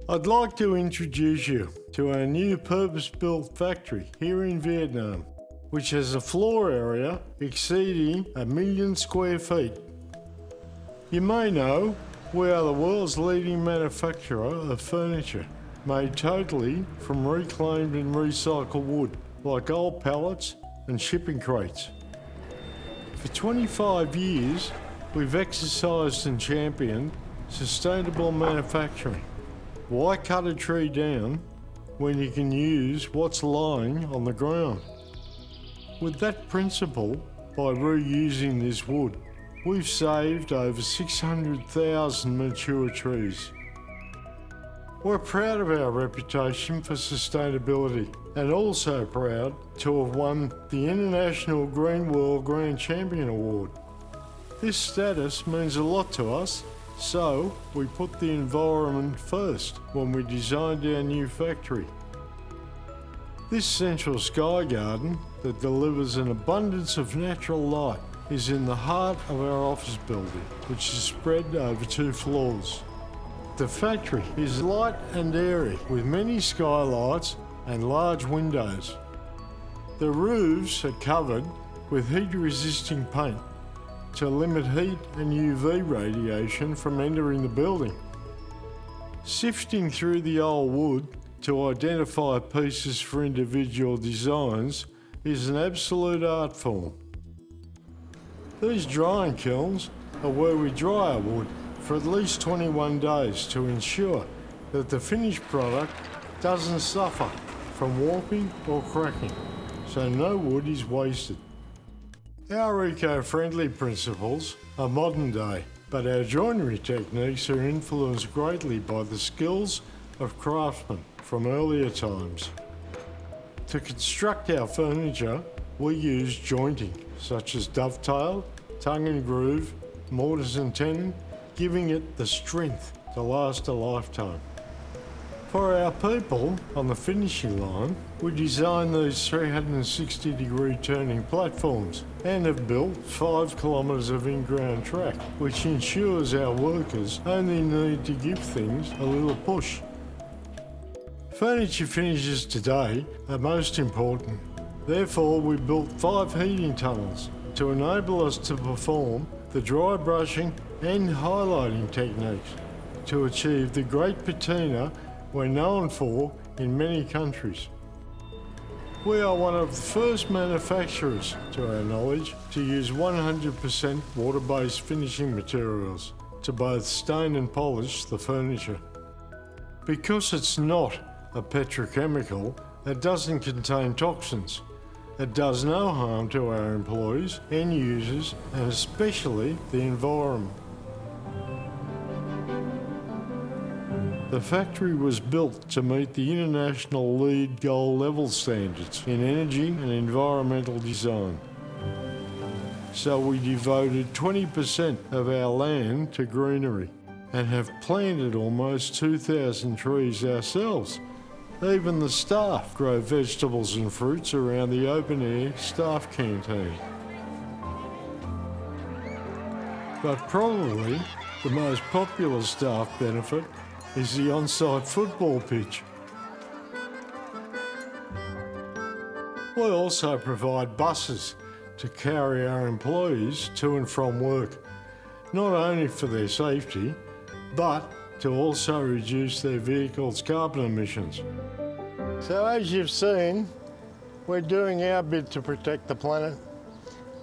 I'd like to introduce you to our new purpose-built factory here in Vietnam, which has a floor area exceeding 1 million square feet. You may know we are the world's leading manufacturer of furniture, made totally from reclaimed and recycled wood, like old pallets and shipping crates. For 25 years, we've exercised and championed sustainable manufacturing. Why cut a tree down when you can use what's lying on the ground? With that principle, by reusing this wood, we've saved over 600,000 mature trees. We're proud of our reputation for sustainability and also proud to have won the International Green World Grand Champion Award. This status means a lot to us, so we put the environment first when we designed our new factory. This central sky garden that delivers an abundance of natural light is in the heart of our office building, which is spread over 2 floors. The factory is light and airy with many skylights and large windows. The roofs are covered with heat-resisting paint to limit heat and UV radiation from entering the building. Sifting through the old wood to identify pieces for individual designs is an absolute art form. These drying kilns are where we dry our wood for at least 21 days to ensure that the finished product doesn't suffer from warping or cracking, so no wood is wasted. Our eco-friendly principles are modern day, but our joinery techniques are influenced greatly by the skills of craftsmen from earlier times. To construct our furniture, we use jointing, such as dovetail, tongue and groove, mortise and tenon, giving it the strength to last a lifetime. For our people on the finishing line, we designed these 360-degree turning platforms and have built 5 kilometres of in-ground track, which ensures our workers only need to give things a little push. Furniture finishes today are most important. Therefore, we built 5 heating tunnels to enable us to perform the dry brushing and highlighting techniques to achieve the great patina we're known for in many countries. We are one of the first manufacturers, to our knowledge, to use 100% water-based finishing materials to both stain and polish the furniture. Because it's not a petrochemical, it doesn't contain toxins. It does no harm to our employees, end users, and especially the environment. The factory was built to meet the international LEED Gold level standards in energy and environmental design. So we devoted 20% of our land to greenery and have planted almost 2,000 trees ourselves. Even the staff grow vegetables and fruits around the open-air staff canteen. But probably the most popular staff benefit is the on-site football pitch. We also provide buses to carry our employees to and from work, not only for their safety, but to also reduce their vehicles' carbon emissions. So as you've seen, we're doing our bit to protect the planet,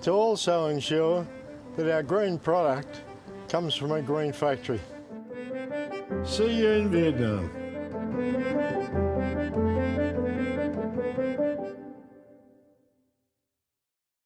to also ensure that our green product comes from a green factory. See you in Vietnam.